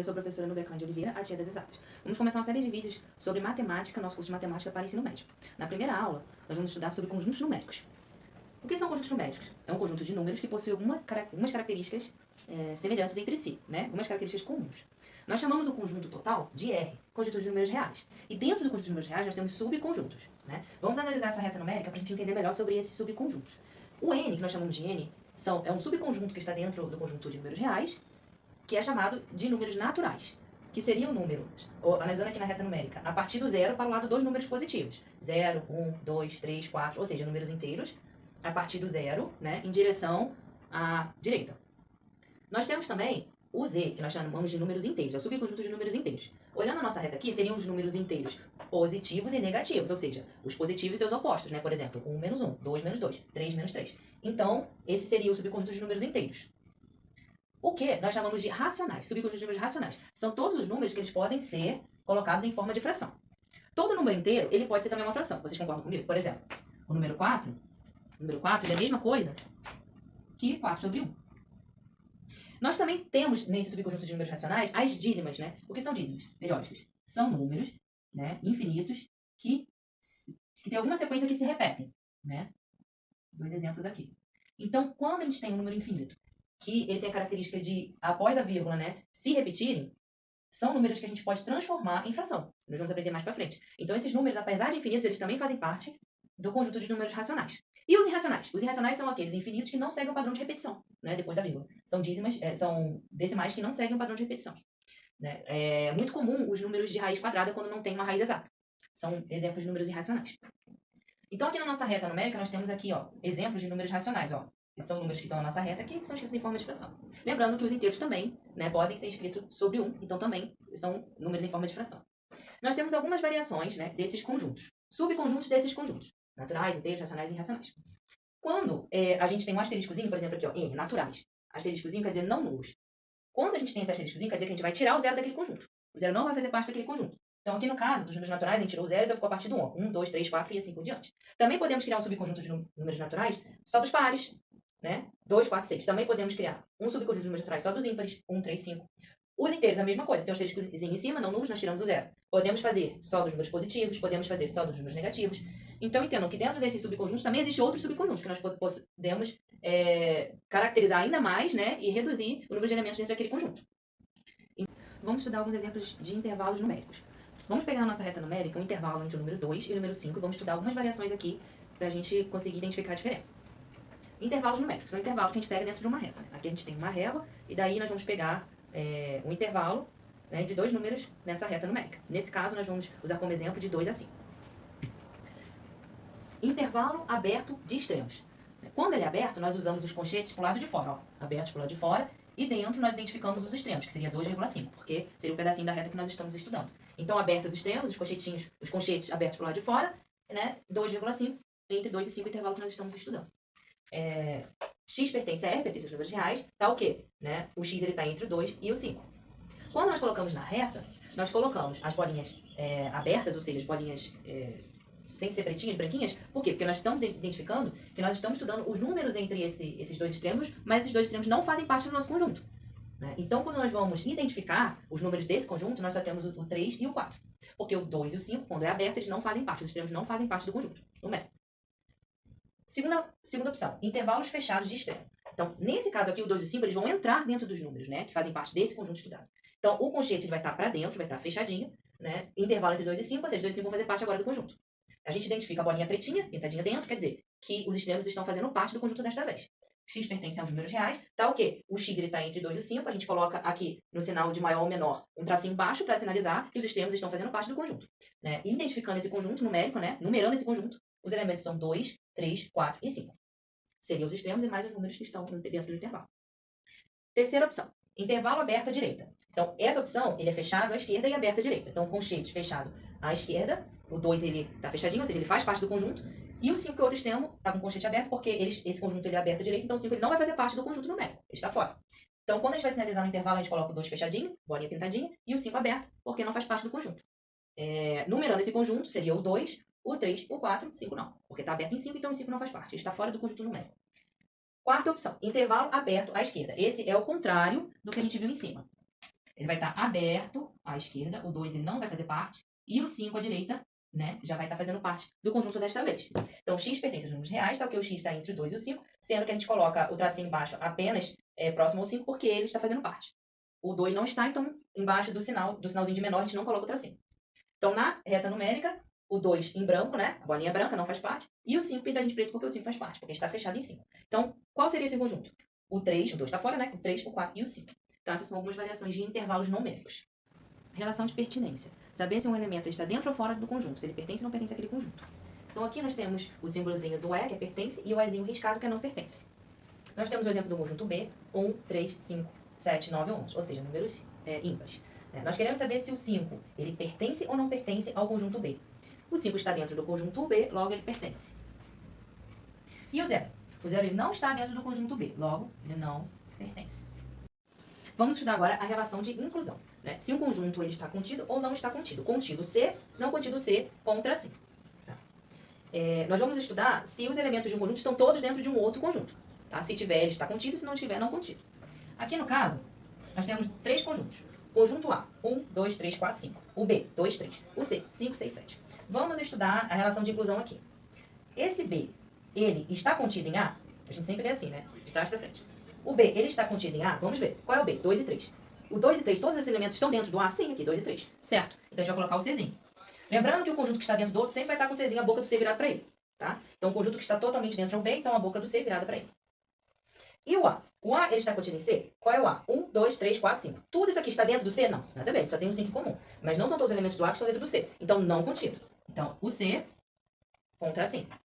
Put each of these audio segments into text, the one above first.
sou a professora Nubia de Oliveira, a tia das exatas. Vamos começar uma série de vídeos sobre matemática, nosso curso de matemática para ensino médio. Na primeira aula, nós vamos estudar sobre conjuntos numéricos. O que são conjuntos numéricos? É um conjunto de números que possui algumas características semelhantes entre si, né? Algumas características comuns. Nós chamamos o conjunto total de R, conjunto de números reais. E dentro do conjunto de números reais, nós temos subconjuntos, né? Vamos analisar essa reta numérica para a gente entender melhor sobre esses subconjuntos. O N, que nós chamamos de N, é um subconjunto que está dentro do conjunto de números reais, que é chamado de números naturais, que seria o número, analisando aqui na reta numérica, a partir do zero para o lado dos números positivos. 0, 1, 2, 3, 4, ou seja, números inteiros, a partir do zero, né, em direção à direita. Nós temos também o Z, que nós chamamos de números inteiros, é o subconjunto de números inteiros. Olhando a nossa reta aqui, seriam os números inteiros positivos e negativos, ou seja, os positivos e seus opostos, né? Por exemplo, 1 menos 1, 2 menos 2, 3 menos 3. Então, esse seria o subconjunto de números inteiros. O que nós chamamos de racionais, subconjuntos de números racionais. São todos os números que eles podem ser colocados em forma de fração. Todo número inteiro, ele pode ser também uma fração. Vocês concordam comigo? Por exemplo, o número 4 é a mesma coisa que 4 sobre 1. Nós também temos, nesse subconjunto de números racionais, as dízimas, né? O que são dízimas periódicas? São números, né, infinitos que tem alguma sequência que se repetem, né? Dois exemplos aqui. Então, quando a gente tem um número infinito, que ele tem a característica de, após a vírgula, né, se repetirem, são números que a gente pode transformar em fração. Nós vamos aprender mais pra frente. Então, esses números, apesar de infinitos, eles também fazem parte do conjunto de números racionais. E os irracionais? Os irracionais são aqueles infinitos que não seguem o padrão de repetição, né, depois da vírgula. São dízimas, são decimais que não seguem o padrão de repetição. Né? É muito comum os números de raiz quadrada quando não tem uma raiz exata. São exemplos de números irracionais. Então, aqui na nossa reta numérica, nós temos aqui, ó, exemplos de números racionais, ó. São números que estão na nossa reta aqui, que são escritos em forma de fração. Lembrando que os inteiros também, né, podem ser escritos sobre 1, então também são números em forma de fração. Nós temos algumas variações, né, desses conjuntos, subconjuntos desses conjuntos, naturais, inteiros, racionais e irracionais. Quando a gente tem um asteriscozinho, por exemplo, aqui, ó, N, naturais. Asteriscozinho quer dizer não nulos. Quando a gente tem esse asteriscozinho, quer dizer que a gente vai tirar o zero daquele conjunto. O zero não vai fazer parte daquele conjunto. Então, aqui no caso dos números naturais, a gente tirou o zero, então ficou a partir do 1. 1, 2, 3, 4 e assim por diante. Também podemos criar um subconjunto de números naturais só dos pares, né? 2, 4, 6. Também podemos criar um subconjunto de números naturais só dos ímpares. 1, 3, 5. Os inteiros, a mesma coisa. Tem um asteriscozinho em cima, não nulos, nós tiramos o zero. Podemos fazer só dos números positivos, podemos fazer só dos números negativos. Então, entendam que dentro desses subconjuntos também existem outros subconjuntos que nós podemos caracterizar ainda mais, né? E reduzir o número de elementos dentro daquele conjunto. Vamos estudar alguns exemplos de intervalos numéricos. Vamos pegar na nossa reta numérica um intervalo entre o número 2 e o número 5 e vamos estudar algumas variações aqui para a gente conseguir identificar a diferença. Intervalos numéricos são intervalos que a gente pega dentro de uma reta. Aqui a gente tem uma régua e daí nós vamos pegar um intervalo, né, de dois números nessa reta numérica. Nesse caso, nós vamos usar como exemplo de 2 a 5. Intervalo aberto de extremos. Quando ele é aberto, nós usamos os colchetes para o lado de fora, ó, abertos para o lado de fora, e dentro nós identificamos os extremos, que seria 2,5, porque seria o pedacinho da reta que nós estamos estudando. Então, abertos os extremos, os colchetes abertos para o lado de fora, né, 2,5, entre 2 e 5 intervalo que nós estamos estudando. X pertence a R, pertence aos números reais, tá o quê? Né? O X está entre o 2 e o 5. Quando nós colocamos na reta, nós colocamos as bolinhas abertas, ou seja, as bolinhas sem ser pretinhas, branquinhas. Por quê? Porque nós estamos identificando que nós estamos estudando os números entre esses dois extremos, mas esses dois extremos não fazem parte do nosso conjunto. Né? Então, quando nós vamos identificar os números desse conjunto, nós só temos o 3 e o 4. Porque o 2 e o 5, quando é aberto, eles não fazem parte, os extremos não fazem parte do conjunto numérico. Segunda opção, intervalos fechados de extremo. Então, nesse caso aqui, o 2 e o 5, eles vão entrar dentro dos números, né, que fazem parte desse conjunto estudado. Então, o colchete ele vai estar para dentro, vai estar fechadinho, né, intervalo entre 2 e 5, ou seja, 2 e 5 vão fazer parte agora do conjunto. A gente identifica a bolinha pretinha, pintadinha dentro, quer dizer que os extremos estão fazendo parte do conjunto desta vez. X pertence aos números reais, tá o quê? O X está entre 2 e 5, a gente coloca aqui no sinal de maior ou menor um tracinho baixo para sinalizar que os extremos estão fazendo parte do conjunto. Né? Identificando esse conjunto numérico, né? Numerando esse conjunto, os elementos são 2, 3, 4 e 5. Seriam os extremos e mais os números que estão dentro do intervalo. Terceira opção, intervalo aberto à direita. Então, essa opção, ele é fechado à esquerda e aberto à direita. Então, colchete fechado à esquerda, o 2 ele está fechadinho, ou seja, ele faz parte do conjunto, e o 5, que é o outro extremo, está com colchete aberto, porque esse conjunto ele é aberto à direita, então o 5 ele não vai fazer parte do conjunto numérico, ele está fora. Então, quando a gente vai sinalizar no intervalo, a gente coloca o 2 fechadinho, bolinha pintadinha, e o 5 aberto, porque não faz parte do conjunto. Numerando esse conjunto, seria o 2, o 3, o 4, o 5 não, porque está aberto em 5, então o 5 não faz parte, ele está fora do conjunto numérico. Quarta opção, intervalo aberto à esquerda. Esse é o contrário do que a gente viu em cima. ele vai estar aberto à esquerda, o 2 ele não vai fazer parte, e o 5 à direita, né, já vai estar fazendo parte do conjunto desta vez. Então, x pertence aos números reais, tá? Porque o x está entre o 2 e o 5, sendo que a gente coloca o tracinho embaixo apenas próximo ao 5, porque ele está fazendo parte. O 2 não está, então, embaixo do sinalzinho de menor, a gente não coloca o tracinho. Então, na reta numérica, o 2 em branco, né? A bolinha branca não faz parte. E o 5 pintadinho de preto porque o 5 faz parte, porque está fechado em 5. Então, qual seria esse conjunto? O 3, o 2 está fora, né? O 3, o 4 e o 5. Então, essas são algumas variações de intervalos numéricos. Relação de pertinência. Saber se um elemento está dentro ou fora do conjunto, se ele pertence ou não pertence àquele conjunto. Então, aqui nós temos o símbolozinho do E, que é pertence, e o Ezinho riscado, que é não pertence. Nós temos o exemplo do conjunto B, 1, 3, 5, 7, 9 ou 11, ou seja, números ímpares. Nós queremos saber se o 5 ele pertence ou não pertence ao conjunto B. O 5 está dentro do conjunto B, logo ele pertence. E o 0? O 0 ele não está dentro do conjunto B, logo ele não pertence. Vamos estudar agora a relação de inclusão. Né? Se um conjunto ele está contido ou não está contido. Contido C, não contido C, contra C. Tá? Nós vamos estudar se os elementos de um conjunto estão todos dentro de um outro conjunto. Tá? Se tiver, ele está contido, se não tiver, não contido. Aqui no caso, nós temos 3 conjuntos. Conjunto A, 1, 2, 3, 4, 5. O B, 2, 3. O C, 5, 6, 7. Vamos estudar a relação de inclusão aqui. Esse B, ele está contido em A? A gente sempre lê assim, né? De trás para frente. O B, ele está contido em A? Vamos ver. Qual é o B? 2 e 3. O 2 e 3, todos esses elementos estão dentro do A? Sim, aqui, 2 e 3. Certo. Então, a gente vai colocar o Czinho. Lembrando que o conjunto que está dentro do outro sempre vai estar com o Czinho, a boca do C virada para ele. Tá? Então, o conjunto que está totalmente dentro é o B, então a boca do C virada para ele. E o A? O A, ele está contido em C? Qual é o A? 1, 2, 3, 4, 5. Tudo isso aqui está dentro do C? Não. Nada bem, só tem um 5 comum. Mas não são todos os elementos do A que estão dentro do C. Então, não contido. Então, o C contra 5.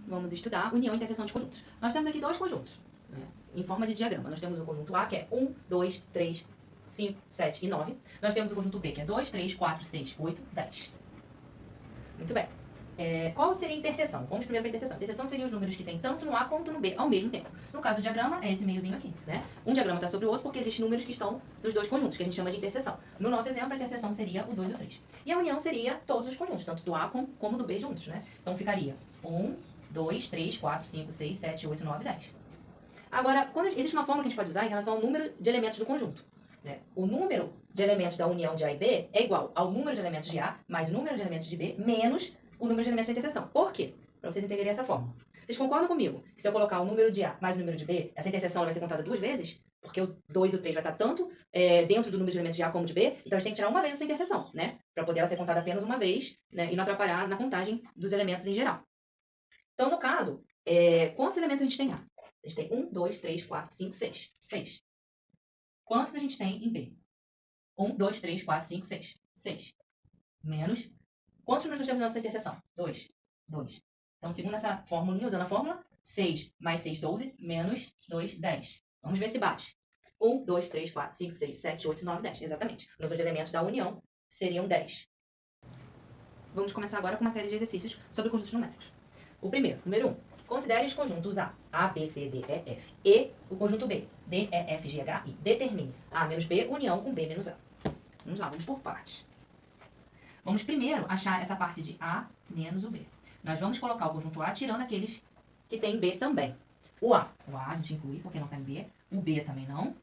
Vamos estudar união e interseção de conjuntos. Nós temos aqui 2 conjuntos, né, em forma de diagrama. Nós temos o conjunto A, que é 1, 2, 3, 5, 7 e 9. Nós temos o conjunto B, que é 2, 3, 4, 6, 8, 10. Muito bem. Qual seria a interseção? Vamos primeiro para a interseção. Interseção seriam os números que tem tanto no A quanto no B ao mesmo tempo. No caso do diagrama, é esse meiozinho aqui, né? Um diagrama está sobre o outro porque existem números que estão nos 2 conjuntos, que a gente chama de interseção. No nosso exemplo, a interseção seria o 2 e o 3. E a união seria todos os conjuntos, tanto do A como do B juntos, né? Então, ficaria 1, 2, 3, 4, 5, 6, 7, 8, 9, 10. Agora, existe uma fórmula que a gente pode usar em relação ao número de elementos do conjunto. Né? O número de elementos da união de A e B é igual ao número de elementos de A mais o número de elementos de B menos o número de elementos da interseção. Por quê? Para vocês entenderem essa fórmula. Vocês concordam comigo que se eu colocar o número de A mais o número de B, essa interseção vai ser contada 2 vezes? Porque o 2 e o 3 vai estar tanto dentro do número de elementos de A como de B, então a gente tem que tirar uma vez essa interseção, né? Para poder ela ser contada apenas uma vez, né? E não atrapalhar na contagem dos elementos em geral. Então, no caso, quantos elementos a gente tem em A? A gente tem 1, 2, 3, 4, 5, 6. 6. Quantos a gente tem em B? 1, 2, 3, 4, 5, 6. 6. Menos. Quantos números nós temos nessa interseção? 2. 2. Então, segundo essa formulinha, usando a fórmula, 6 mais 6, 12, menos 2, 10. Vamos ver se bate. 1, 2, 3, 4, 5, 6, 7, 8, 9, 10. Exatamente. O número de elementos da união seriam 10. Vamos começar agora com uma série de exercícios sobre conjuntos numéricos. O primeiro, número 1. Considere os conjuntos A, B, C, D, E, F. E o conjunto B, D, E, F, G, H, I. Determine A menos B, união com B menos A. Vamos lá, vamos por partes. Vamos primeiro achar essa parte de A menos o B. Nós vamos colocar o conjunto A tirando aqueles que tem B também. O A a gente inclui porque não tem B. O B também não.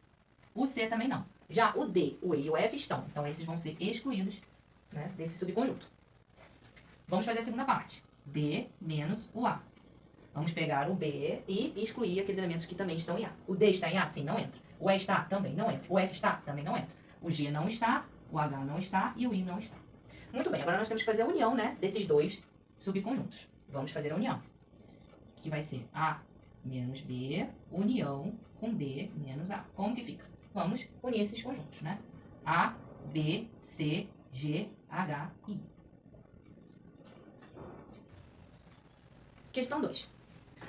O C também não. Já o D, o E e o F estão. Então, esses vão ser excluídos, né, desse subconjunto. Vamos fazer a segunda parte. B menos o A. Vamos pegar o B e excluir aqueles elementos que também estão em A. O D está em A? Sim, não entra. O E está? Também não entra. O F está? Também não entra. O G não está, o H não está e o I não está. Muito bem, agora nós temos que fazer a união, né, desses 2 subconjuntos. Vamos fazer a união. Que vai ser A menos B, união com B menos A. Como que fica? Vamos unir esses conjuntos, né? A, B, C, G, H, I. Questão 2.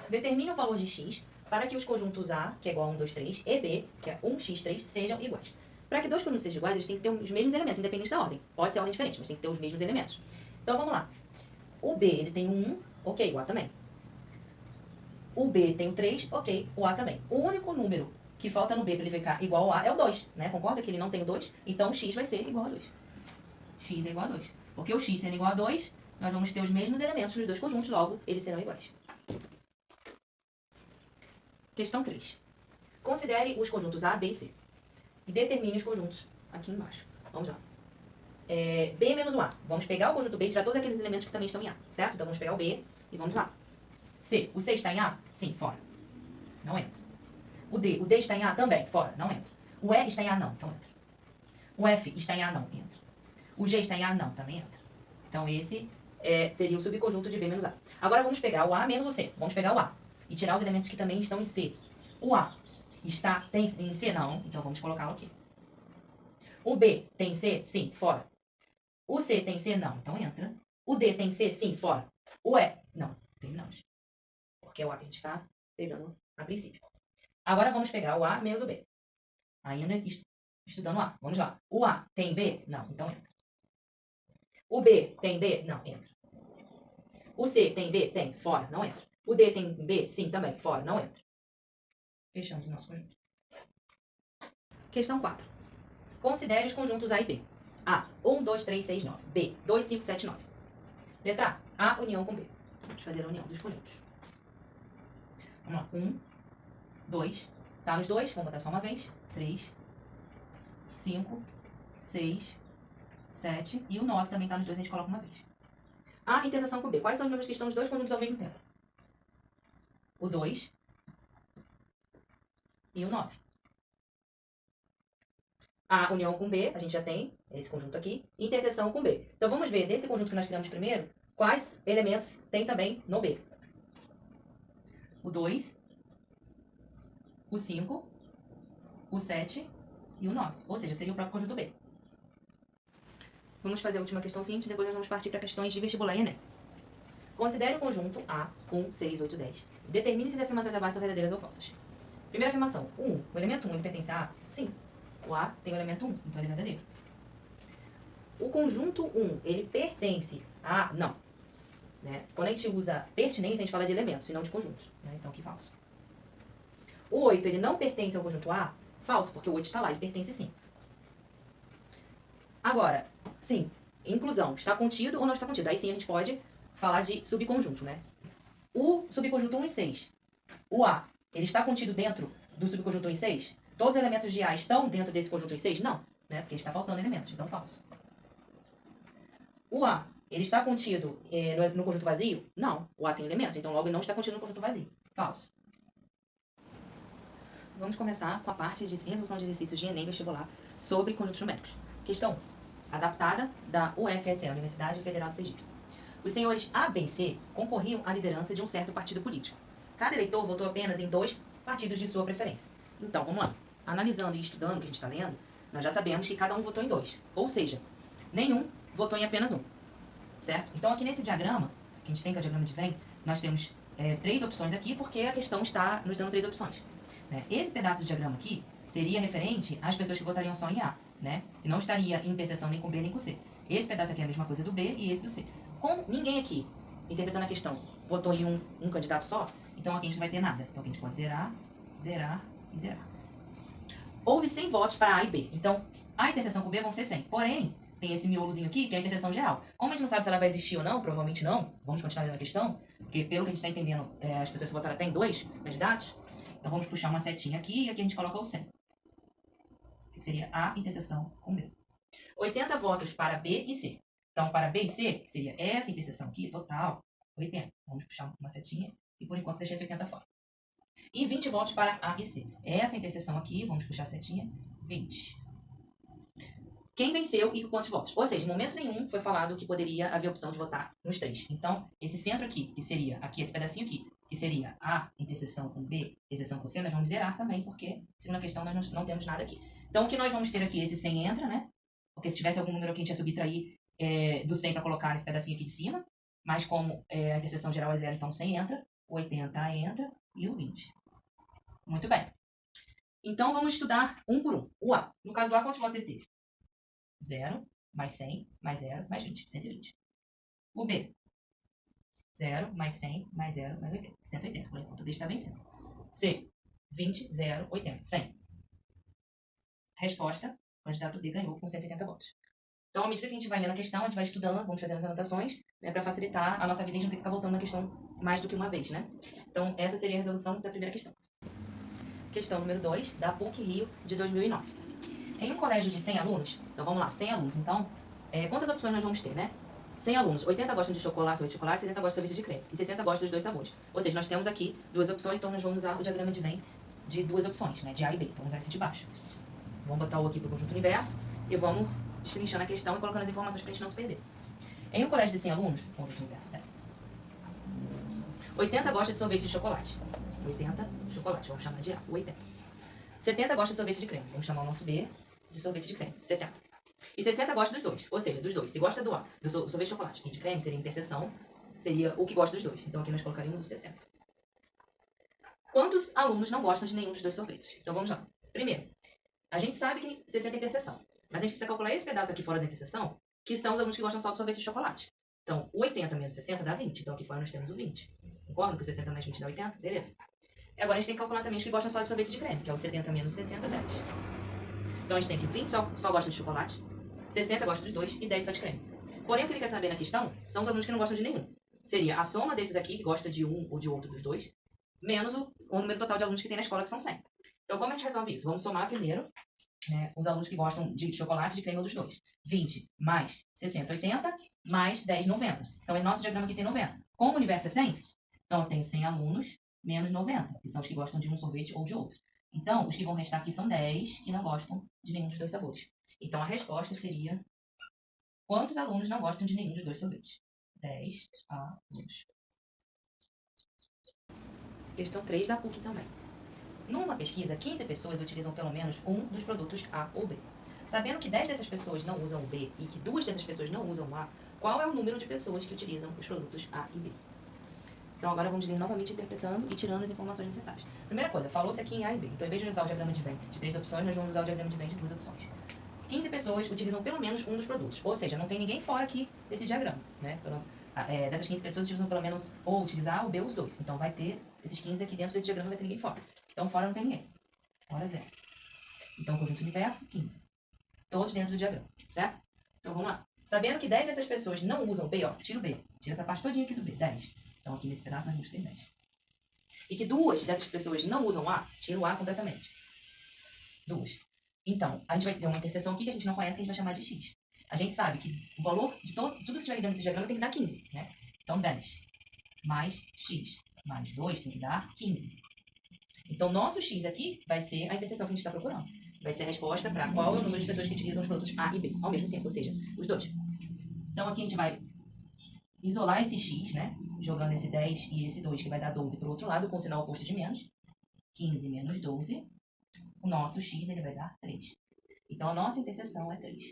Determine o valor de x para que os conjuntos A, que é igual a 1, 2, 3, e B, que é 1x3, sejam iguais. Para que 2 conjuntos sejam iguais, eles têm que ter os mesmos elementos, independente da ordem. Pode ser ordem diferente, mas tem que ter os mesmos elementos. Então, vamos lá. O B, ele tem o 1, ok, o A também. O B tem o 3, ok, o A também. O único número que falta no B para ele ficar igual ao A é o 2, né? Concorda que ele não tem o 2? Então, o x vai ser igual a 2. X é igual a 2. Porque o x sendo igual a 2, nós vamos ter os mesmos elementos nos 2 conjuntos, logo, eles serão iguais. Questão 3. Considere os conjuntos A, B e C. E determine os conjuntos aqui embaixo. Vamos lá. B menos o A. Vamos pegar o conjunto B e tirar todos aqueles elementos que também estão em A, certo? Então vamos pegar o B e vamos lá. C. O C está em A? Sim, fora. Não entra. O D está em A? Também, fora. Não entra. O E está em A? Não, então entra. O F está em A? Não, entra. O G está em A? Não, também entra. Então esse seria o subconjunto de B menos A. Agora vamos pegar o A menos o C. Vamos pegar o A e tirar os elementos que também estão em C. O A tem em C? Não, então vamos colocá-lo aqui. O B tem C? Sim, fora. O C tem C? Não, então entra. O D tem C? Sim, fora. O E? Não, terminamos. Porque é o A que a gente está pegando a princípio. Agora vamos pegar o A menos o B. Ainda estudando o A. Vamos lá. O A tem B? Não, então entra. O B tem B? Não, entra. O C tem B? Tem, fora, não entra. O D tem B? Sim, também, fora, não entra. Fechamos o nosso conjunto. Questão 4. Considere os conjuntos A e B. A, 1, 2, 3, 6, 9. B, 2, 5, 7, 9. Letra A, A união com B. Vamos fazer a união dos conjuntos. Vamos lá. 1, 2. Tá nos dois, vamos botar só uma vez. 3, 5, 6, 7. E o 9 também tá nos dois, a gente coloca uma vez. A interseção com B. Quais são os números que estão nos dois conjuntos ao mesmo tempo? O 2 e o 9. A união com B, a gente já tem esse conjunto aqui. Interseção com B. Então vamos ver desse conjunto que nós criamos primeiro, quais elementos tem também no B. O 2, o 5, o 7 e o 9. Ou seja, seria o próprio conjunto B. Vamos fazer a última questão simples, depois nós vamos partir para questões de vestibular e Enem. Considere o conjunto A, 1, 6, 8, 10. Determine se as afirmações abaixo são verdadeiras ou falsas. Primeira afirmação. O 1. O elemento 1 ele pertence a A? Sim. O A tem o elemento 1, então ele é verdadeiro. O conjunto 1, ele pertence a A? Não. Né? Quando a gente usa pertinência, a gente fala de elementos e não de conjuntos. Né? Então aqui falso. O 8, ele não pertence ao conjunto A? Falso, porque o 8 está lá, ele pertence sim. Agora, sim, inclusão. Está contido ou não está contido? Aí sim a gente pode falar de subconjunto, né? O subconjunto 1 e 6. O A, ele está contido dentro do subconjunto 1 e 6? Todos os elementos de A estão dentro desse conjunto 1 e 6? Não, né? Porque está faltando elementos, então falso. O A, ele está contido no conjunto vazio? Não, o A tem elementos, então logo ele não está contido no conjunto vazio. Falso. Vamos começar com a parte de resolução de exercícios de Enem vestibular sobre conjuntos numéricos. Questão 1. Adaptada da UFSE, Universidade Federal do Sergipe. Os senhores A, B e C concorriam à liderança de um certo partido político. Cada eleitor votou apenas em 2 partidos de sua preferência. Então, vamos lá. Analisando e estudando o que a gente está lendo, nós já sabemos que cada um votou em 2. Ou seja, nenhum votou em apenas um. Certo? Então, aqui nesse diagrama, que a gente tem, que é o diagrama de Venn, nós temos 3 opções aqui, porque a questão está nos dando 3 opções. Né? Esse pedaço do diagrama aqui seria referente às pessoas que votariam só em A, né? E não estaria em interseção nem com B nem com C. Esse pedaço aqui é a mesma coisa do B e esse do C. Como ninguém aqui, interpretando a questão, votou em um candidato só, então aqui a gente não vai ter nada. Então aqui a gente pode zerar, zerar e zerar. Houve 100 votos para A e B. Então, A interseção com B vão ser 100. Porém, tem esse miolozinho aqui, que é a interseção geral. Como a gente não sabe se ela vai existir ou não, provavelmente não, vamos continuar lendo a questão, porque pelo que a gente está entendendo, as pessoas votaram até em 2 candidatos. Então vamos puxar uma setinha aqui e aqui a gente coloca o 100. Que seria A interseção com B. 80 votos para B e C. Então, para B e C, seria essa interseção aqui, total, 80. Vamos puxar uma setinha e, por enquanto, deixar esse 80 fora. E 20 votos para A e C. Essa interseção aqui, vamos puxar a setinha, 20. Quem venceu e com quantos votos? Ou seja, em momento nenhum foi falado que poderia haver opção de votar nos 3. Então, esse centro aqui, que seria aqui, esse pedacinho aqui, que seria A interseção com B, interseção com C, nós vamos zerar também, porque, segundo a questão, nós não temos nada aqui. Então, o que nós vamos ter aqui, esse 100 entra, né? Porque se tivesse algum número aqui, a gente ia subtrair do 100 para colocar nesse pedacinho aqui de cima. Mas como a interseção geral é 0, então o 100 entra, o 80 entra e o 20. Muito bem. Então, vamos estudar um por um. O A. No caso do A, quantos votos ele teve? 0, mais 100, mais 0, mais 20. 120. O B. 0, mais 100, mais 0, mais 80. 180. Por enquanto, o B está vencendo. C. 20, 0, 80. 100. Resposta. O candidato B ganhou com 180 votos. Então, à medida que a gente vai lendo a questão, a gente vai estudando, vamos fazendo as anotações, né, para facilitar a nossa vida e a gente não ter que ficar voltando na questão mais do que uma vez, né? Então, essa seria a resolução da primeira questão. Questão número 2, da PUC Rio, de 2009. Em um colégio de 100 alunos, então vamos lá, 100 alunos, então, quantas opções nós vamos ter, né? 100 alunos, 80 gostam de chocolate, sorvete de chocolate, 70 gostam de sorvete de creme, e 60 gostam dos dois sabores. Ou seja, nós temos aqui duas opções, então nós vamos usar o diagrama de Venn de duas opções, né? De A e B. Então vamos usar esse de baixo. Vamos botar o aqui para o conjunto universo e vamos destrinchando a questão e colocando as informações para a gente não se perder. Em um colégio de 100 alunos, conjunto universo 100, 80 gostam de sorvete de chocolate. 80 chocolate, vamos chamar de A, 80. 70 gostam de sorvete de creme, vamos chamar o nosso B de sorvete de creme, 70. E 60 gosta dos dois, ou seja, dos dois. Se gosta do A, do sorvete de chocolate e de creme, seria interseção, seria o que gosta dos dois. Então aqui nós colocaríamos o 60. Quantos alunos não gostam de nenhum dos dois sorvetes? Então vamos lá. Primeiro, a gente sabe que 60 é interseção, mas a gente precisa calcular esse pedaço aqui fora da interseção, que são os alunos que gostam só do sorvete de chocolate. Então, o 80 menos 60 dá 20. Então aqui fora nós temos o 20. Concorda que o 60 mais 20 dá 80? Beleza. E agora a gente tem que calcular também os que gostam só de sorvete de creme, que é o 70 menos 60, 10. Então a gente tem que 20 só gosta de chocolate, 60 gosta dos dois e 10 só de creme. Porém, o que ele quer saber na questão são os alunos que não gostam de nenhum. Seria a soma desses aqui, que gosta de um ou de outro dos dois, menos o número total de alunos que tem na escola, que são 100. Então, como a gente resolve isso? Vamos somar primeiro, né, os alunos que gostam de chocolate, de creme ou dos dois. 20 mais 60, 80, mais 10, 90. Então, o nosso diagrama aqui tem 90. Como o universo é 100, então eu tenho 100 alunos menos 90, que são os que gostam de um sorvete ou de outro. Então, os que vão restar aqui são 10 que não gostam de nenhum dos dois sabores. Então, a resposta seria: quantos alunos não gostam de nenhum dos dois sorvetes? 10 alunos. Questão 3 da PUC também. Numa pesquisa, 15 pessoas utilizam pelo menos um dos produtos A ou B. Sabendo que 10 dessas pessoas não usam o B e que 2 dessas pessoas não usam o A, qual é o número de pessoas que utilizam os produtos A e B? Então agora vamos ler novamente interpretando e tirando as informações necessárias. Primeira coisa, falou-se aqui em A e B. Então, em vez de usar o diagrama de Venn de 3 opções, nós vamos usar o diagrama de Venn de 2 opções. 15 pessoas utilizam pelo menos um dos produtos. Ou seja, não tem ninguém fora aqui desse diagrama, né? Dessas 15 pessoas utilizam pelo menos ou utilizar A ou B, os dois. Então vai ter esses 15 aqui dentro desse diagrama, não vai ter ninguém fora. Então fora não tem ninguém. Fora zero. Então conjunto universo, 15. Todos dentro do diagrama, certo? Então vamos lá. Sabendo que 10 dessas pessoas não usam o B, ó, tira o B. Tira essa parte todinha aqui do B, 10. Então aqui nesse pedaço nós vamos ter 10. E que 2 dessas pessoas não usam A, tira o A completamente. 2. Então, a gente vai ter uma interseção aqui que a gente não conhece, que a gente vai chamar de X. A gente sabe que o valor de tudo que tiver aqui dentro desse diagrama tem que dar 15, né? Então 10 mais X mais 2 tem que dar 15. Então, nosso X aqui vai ser a interseção que a gente está procurando. Vai ser a resposta para qual é o número de pessoas que utilizam os produtos A e B ao mesmo tempo, ou seja, os dois. Então, aqui a gente vai isolar esse X, né? Jogando esse 10 e esse 2, que vai dar 12 para o outro lado, com o sinal oposto de menos. 15 menos 12. O nosso X ele vai dar 3. Então, a nossa interseção é 3.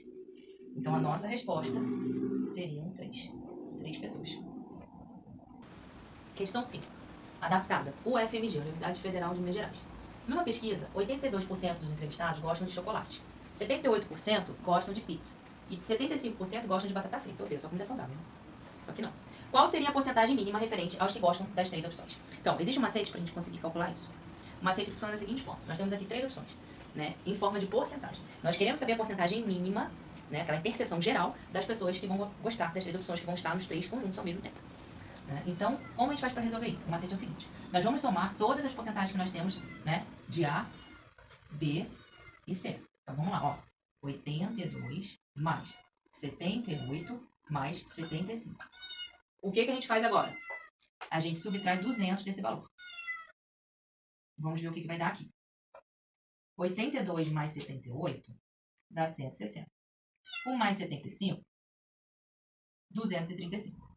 Então, a nossa resposta seriam 3. 3 pessoas. Questão 5. Adaptada. UFMG, Universidade Federal de Minas Gerais. Numa pesquisa, 82% dos entrevistados gostam de chocolate. 78% gostam de pizza. E 75% gostam de batata frita. Ou seja, só comida saudável. Né? Só que não. Qual seria a porcentagem mínima referente aos que gostam das 3 opções? Então, existe um macete para a gente conseguir calcular isso. O macete funciona da seguinte forma. Nós temos aqui 3 opções, né, em forma de porcentagem. Nós queremos saber a porcentagem mínima, né, aquela interseção geral das pessoas que vão gostar das 3 opções, que vão estar nos 3 conjuntos ao mesmo tempo. Né? Então, como a gente faz para resolver isso? O macete é o seguinte. Nós vamos somar todas as porcentagens que nós temos, né, de A, B e C. Então, vamos lá. Ó. 82 mais 78 mais 75. O que a gente faz agora? A gente subtrai 200 desse valor. Vamos ver o que vai dar aqui. 82 mais 78 dá 160. 1 mais 75, 235.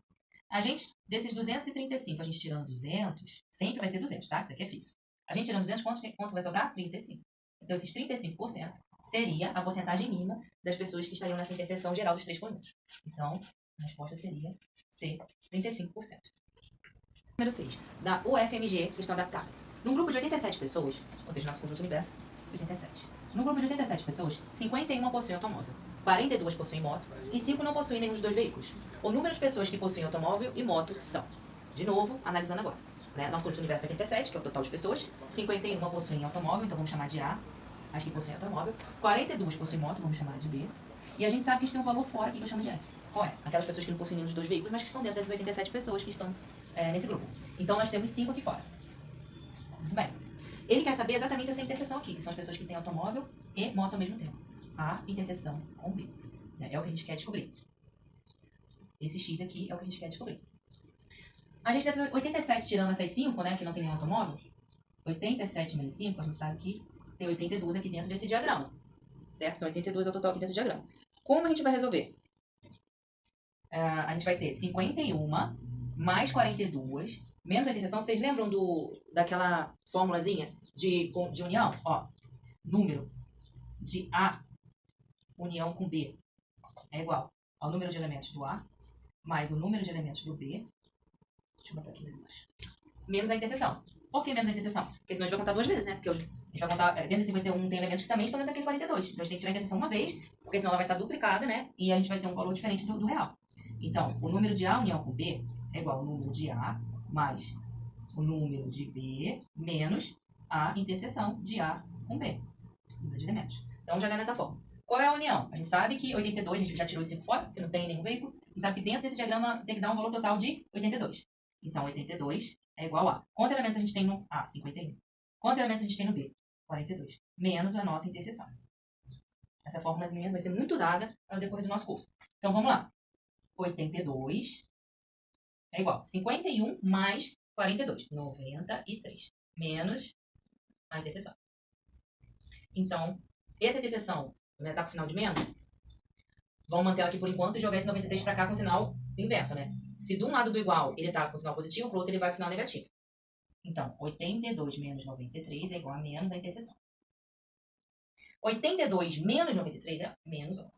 A gente, desses 235, a gente tirando 200, sempre vai ser 200, tá? Isso aqui é fixo. A gente tirando 200, quanto vai sobrar? 35. Então, esses 35% seria a porcentagem mínima das pessoas que estariam nessa interseção geral dos 3 conjuntos. Então, a resposta seria C, 35%. Número 6, da UFMG, questão adaptada. Num grupo de 87 pessoas, ou seja, nosso conjunto universo, 87. Num grupo de 87 pessoas, 51 possuem automóvel, 42 possuem moto e 5 não possuem nenhum dos 2 veículos. O número de pessoas que possuem automóvel e moto são, de novo, analisando agora. Né? Nosso conjunto universo é 87, que é o total de pessoas, 51 possuem automóvel, então vamos chamar de A, as que possuem automóvel, 42 possuem moto, vamos chamar de B, e a gente sabe que a gente tem um valor fora aqui que eu chamo de F. Qual é? Aquelas pessoas que não possuem nenhum dos 2 veículos, mas que estão dentro dessas 87 pessoas que estão nesse grupo. Então nós temos 5 aqui fora. Muito bem. Ele quer saber exatamente essa interseção aqui, que são as pessoas que têm automóvel e moto ao mesmo tempo. A interseção com B. É o que a gente quer descobrir. Esse X aqui é o que a gente quer descobrir. A gente tem 87 tirando essas 5, né, que não tem nenhum automóvel. 87 menos 5, a gente sabe que tem 82 aqui dentro desse diagrama. Certo? São 82 ao total aqui dentro do diagrama. Como a gente vai resolver? A gente vai ter 51 mais 42 menos a interseção. Vocês lembram daquela formulazinha de união? Ó, número de A união com B é igual ao número de elementos do A mais o número de elementos do B. Deixa eu botar aqui mais embaixo. Menos a interseção. Por que menos a interseção? Porque senão a gente vai contar duas vezes, né? Porque a gente vai contar, dentro de 51 tem elementos que também estão dentro daquele 42. Então a gente tem que tirar a interseção uma vez, porque senão ela vai estar duplicada, né? E a gente vai ter um valor diferente do real. Então, o número de A união com B é igual ao número de A mais o número de B menos a interseção de A com B. Número de elementos. Então, já dá nessa forma. Qual é a união? A gente sabe que 82, a gente já tirou esse 5 fora, porque não tem nenhum veículo. A gente sabe que dentro desse diagrama tem que dar um valor total de 82. Então, 82 é igual a... Quantos elementos a gente tem no A? 51. Quantos elementos a gente tem no B? 42. Menos a nossa interseção. Essa formulazinha vai ser muito usada ao decorrer do nosso curso. Então, vamos lá. 82 é igual a 51 mais 42. 93. Menos a interseção. Então, essa interseção, né, tá com sinal de menos. Vamos manter ela aqui por enquanto e jogar esse 93 para cá com sinal inverso, né? Se de um lado do igual ele tá com sinal positivo, pro outro ele vai com sinal negativo. Então, 82 menos 93 é igual a menos a interseção. 82 menos 93 é menos 11.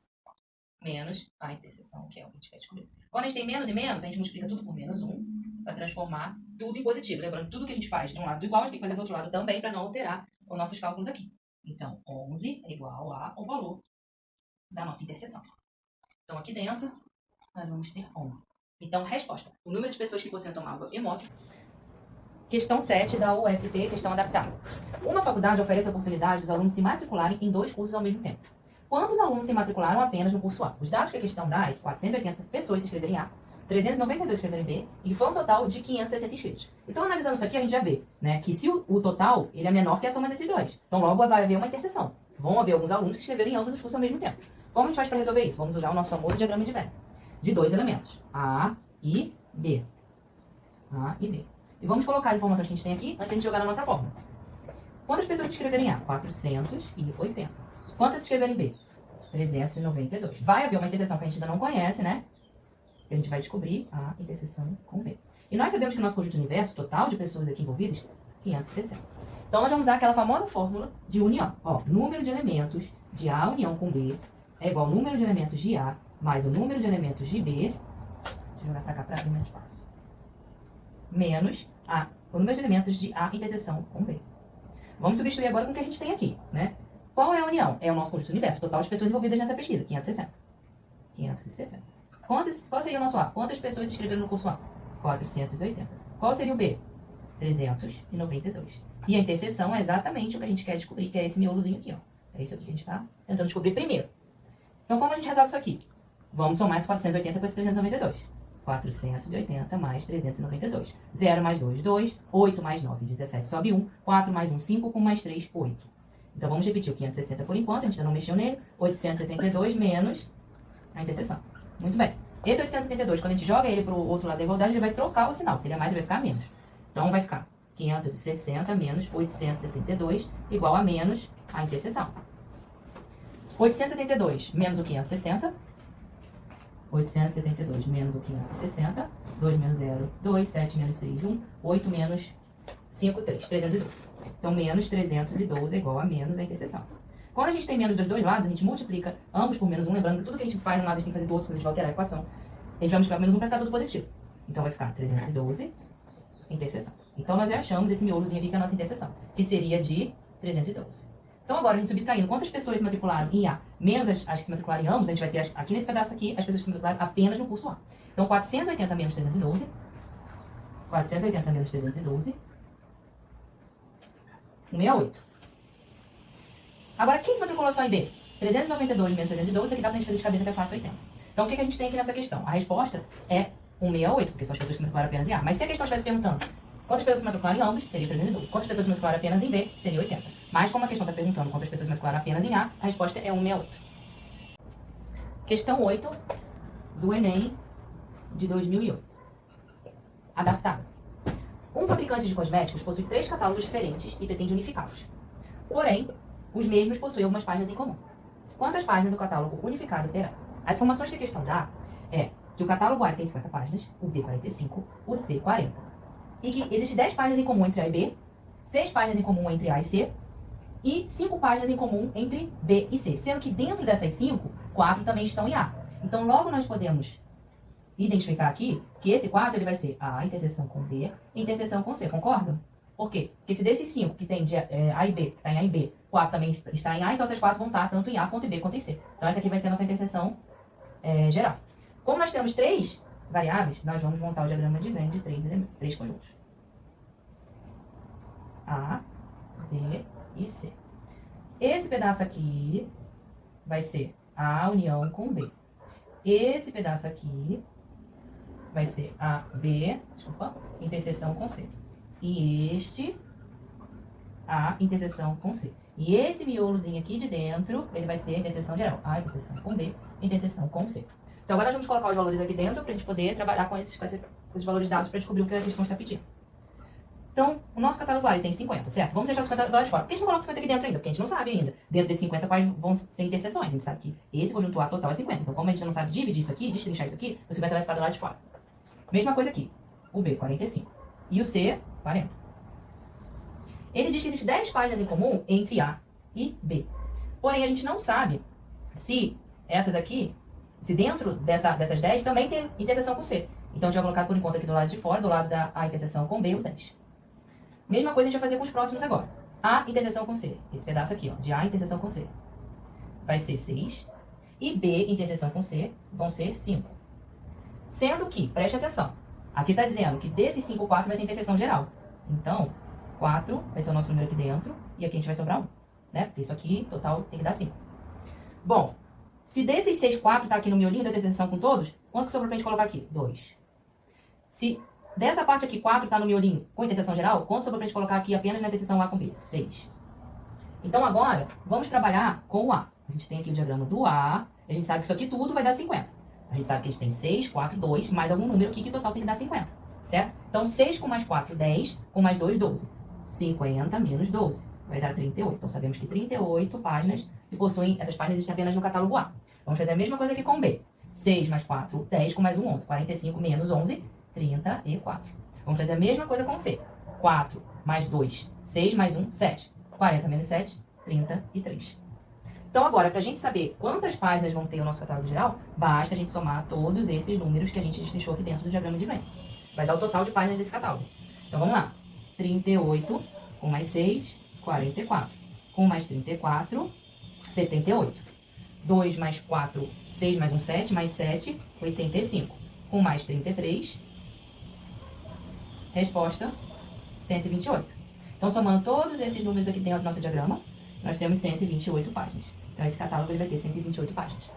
Menos a interseção, que é o que a gente quer descobrir. Quando a gente tem menos e menos, a gente multiplica tudo por menos 1 para transformar tudo em positivo. Lembrando, tudo que a gente faz de um lado do igual, a gente tem que fazer do outro lado também para não alterar os nossos cálculos aqui. Então, 11 é igual ao valor da nossa interseção. Então, aqui dentro, nós vamos ter 11. Então, resposta. O número de pessoas que possuem automóvel EMOC. Questão 7 da UFT, questão adaptada. Uma faculdade oferece a oportunidade dos alunos se matricularem em 2 cursos ao mesmo tempo. Quantos alunos se matricularam apenas no curso A? Os dados que a questão dá é que 480 pessoas se inscreveram em A, 392 se inscreveram em B, e foi um total de 560 inscritos. Então, analisando isso aqui, a gente já vê, né, que se o total ele é menor que a soma desses dois. Então, logo vai haver uma interseção. Vão haver alguns alunos que escreveram em ambos os cursos ao mesmo tempo. Como a gente faz para resolver isso? Vamos usar o nosso famoso diagrama de Venn, de 2 elementos, A e B. A e B. E vamos colocar as informações que a gente tem aqui antes de a gente jogar na nossa fórmula. Quantas pessoas se inscreveram em A? 480. Quantas se inscreveram em B? 392. Vai haver uma interseção que a gente ainda não conhece, né? Que a gente vai descobrir a interseção com B. E nós sabemos que o nosso conjunto universo, total de pessoas aqui envolvidas, 560. Então, nós vamos usar aquela famosa fórmula de união. Ó, número de elementos de A união com B é igual ao número de elementos de A mais o número de elementos de B. Deixa eu jogar pra cá para abrir mais espaço. Menos o número de elementos de A interseção com B. Vamos substituir agora com o que a gente tem aqui, né? Qual é a união? É o nosso conjunto universo, total de pessoas envolvidas nessa pesquisa, 560. 560. Qual seria o nosso A? Quantas pessoas se inscreveram no curso A? 480. Qual seria o B? 392. E a interseção é exatamente o que a gente quer descobrir, que é esse miolozinho aqui, ó. É isso aqui que a gente está tentando descobrir primeiro. Então, como a gente resolve isso aqui? Vamos somar esse 480 com esse 392. 480 mais 392. 0 mais 2, 2. 8 mais 9, 17. Sobe 1. 4 mais 1, 5. Com mais 3, 8. Então, vamos repetir o 560 por enquanto. A gente ainda não mexeu nele. 872 menos a interseção. Muito bem. Esse 872, quando a gente joga ele para o outro lado da igualdade, ele vai trocar o sinal. Se ele é mais, ele vai ficar menos. Então, vai ficar 560 menos 872 igual a menos a interseção. 872 menos o 560. 872 menos o 560. 2 menos 0, 2. 7 menos 3, 1. 8 menos 5, 3. 312. Então, menos 312 é igual a menos a interseção. Quando a gente tem menos dos dois lados, a gente multiplica ambos por menos 1. Lembrando que tudo que a gente faz no lado, a gente tem que fazer do outro, se a gente vai alterar a equação. A gente vai multiplicar por menos 1 para ficar tudo positivo. Então, vai ficar 312 interseção. Então, nós já achamos esse miolozinho aqui que é a nossa interseção, que seria de 312. Então, agora, a gente subtraindo quantas pessoas se matricularam em A, menos as que se matricularam em ambos, a gente vai ter aqui nesse pedaço aqui, as pessoas que se matricularam apenas no curso A. Então, 480 menos 312. 480 menos 312. 168. Agora, quem se matriculou só em B? 392 menos 312, isso aqui dá pra gente fazer de cabeça que é fácil 80. Então, o que a gente tem aqui nessa questão? A resposta é 168, porque são as pessoas que se matricularam apenas em A. Mas se a questão estivesse perguntando quantas pessoas se matricularam em ambos, seria 312. Quantas pessoas se matricularam apenas em B, seria 80. Mas como a questão está perguntando quantas pessoas se matricularam apenas em A, a resposta é 168. Questão 8 do Enem de 2008. Adaptado. Um fabricante de cosméticos possui 3 catálogos diferentes e pretende unificá-los. Porém, os mesmos possuem algumas páginas em comum. Quantas páginas o catálogo unificado terá? As informações que a questão dá é que o catálogo A tem 50 páginas, o B 45, o C 40. E que existe 10 páginas em comum entre A e B, 6 páginas em comum entre A e C, e 5 páginas em comum entre B e C, sendo que dentro dessas 5, 4 também estão em A. Então, logo nós podemos identificar aqui que esse 4 ele vai ser A interseção com B, interseção com C, concordam? Por quê? Porque se desses 5 que tem de A e B, que está em A e B, 4 também está em A, então essas 4 vão estar tanto em A quanto em B quanto em C. Então essa aqui vai ser a nossa interseção geral. Como nós temos 3 variáveis, nós vamos montar o diagrama de Venn de 3 conjuntos. A, B e C. Esse pedaço aqui vai ser A união com B. Esse pedaço aqui vai ser A, B, interseção com C. E este, A, interseção com C. E esse miolozinho aqui de dentro, ele vai ser a interseção geral. A, interseção com B, interseção com C. Então agora nós vamos colocar os valores aqui dentro para a gente poder trabalhar com esses valores dados para descobrir o que a questão está pedindo. Então, o nosso catálogo A tem 50, certo? Vamos deixar os 50 do lado de fora. Por que a gente não coloca 50 aqui dentro ainda? Porque a gente não sabe ainda. Dentro desses 50, quais vão ser interseções. A gente sabe que esse conjunto A total é 50. Então, como a gente não sabe dividir isso aqui, destrinchar isso aqui, o 50 vai ficar do lado de fora. Mesma coisa aqui. O B, 45. E o C, 40. Ele diz que existe 10 páginas em comum entre A e B. Porém, a gente não sabe se essas aqui, se dentro dessas 10 também tem interseção com C. Então, a gente vai colocar por enquanto aqui do lado de fora, do lado da A interseção com B, o 10. Mesma coisa a gente vai fazer com os próximos agora. A interseção com C. Esse pedaço aqui, ó, de A interseção com C. Vai ser 6. E B interseção com C vão ser 5. Sendo que, preste atenção, aqui está dizendo que desses 5, 4 vai ser interseção geral. Então, 4 vai ser o nosso número aqui dentro. E aqui a gente vai sobrar 1. Né? Porque isso aqui, total, tem que dar 5. Bom, se desses 6, 4 está aqui no miolinho da interseção com todos, quanto que sobrou para a gente colocar aqui? 2. Se dessa parte aqui, 4 está no miolinho com interseção geral, quanto sobrou para a gente colocar aqui apenas na interseção A com B? 6. Então agora, vamos trabalhar com o A. A gente tem aqui o diagrama do A, a gente sabe que isso aqui tudo vai dar 50. A gente sabe que a gente tem 6, 4, 2, mais algum número aqui que total tem que dar 50, certo? Então 6 com mais 4, 10, com mais 2, 12. 50 menos 12, vai dar 38. Então sabemos que 38 páginas que possuem, essas páginas existem apenas no catálogo A. Vamos fazer a mesma coisa aqui com B. 6 mais 4, 10, com mais 1, 11. 45 menos 11, 34. Vamos fazer a mesma coisa com C. 4 mais 2, 6 mais 1, 7. 40 menos 7, 33. Então agora, para a gente saber quantas páginas vão ter o nosso catálogo geral, basta a gente somar todos esses números que a gente destrinchou aqui dentro do diagrama de Venn. Vai dar o total de páginas desse catálogo. Então vamos lá. 38 com mais 6, 44. Com mais 34, 78. 2 mais 4, 6 mais 1, 7, mais 7, 85. Com mais 33, resposta 128. Então, somando todos esses números aqui dentro do nosso diagrama, nós temos 128 páginas. Então, esse catálogo ele vai ter 128 páginas.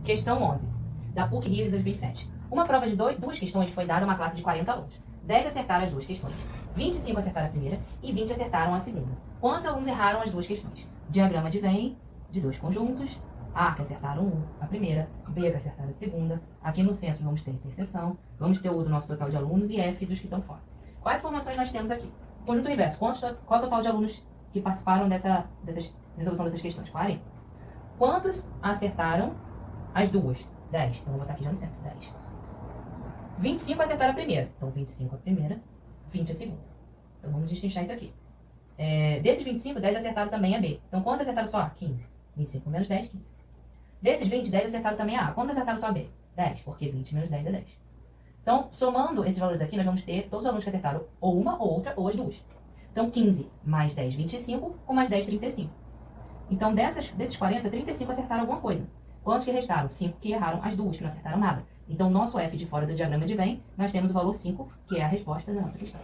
Questão 11, da PUC Rio de 2007. Uma prova de duas questões foi dada a uma classe de 40 alunos. 10 acertaram as duas questões, 25 acertaram a primeira e 20 acertaram a segunda. Quantos alunos erraram as duas questões? Diagrama de Venn de dois conjuntos. A que acertaram a primeira, B que acertaram a segunda. Aqui no centro vamos ter interseção, vamos ter o do nosso total de alunos e F dos que estão fora. Quais informações nós temos aqui? Conjunto inverso, qual o total de alunos que participaram dessa resolução dessas questões? 40. Quantos acertaram as duas? 10. Então vou botar aqui já no centro, 10. 25 acertaram a primeira. Então 25 a primeira, 20 a segunda. Então vamos destrinchar isso aqui. Desses 25, 10 acertaram também a B. Então quantos acertaram só A? 15. 25 menos 10, 15. Desses 20, 10 acertaram também a A. Quantos acertaram só a B? 10, porque 20 menos 10 é 10. Então, somando esses valores aqui, nós vamos ter todos os alunos que acertaram ou uma, ou outra, ou as duas. Então, 15 mais 10, 25, com mais 10, 35. Então, desses 40, 35 acertaram alguma coisa. Quantos que restaram? 5 que erraram as duas, que não acertaram nada. Então, nosso F de fora do diagrama de Venn, nós temos o valor 5, que é a resposta da nossa questão.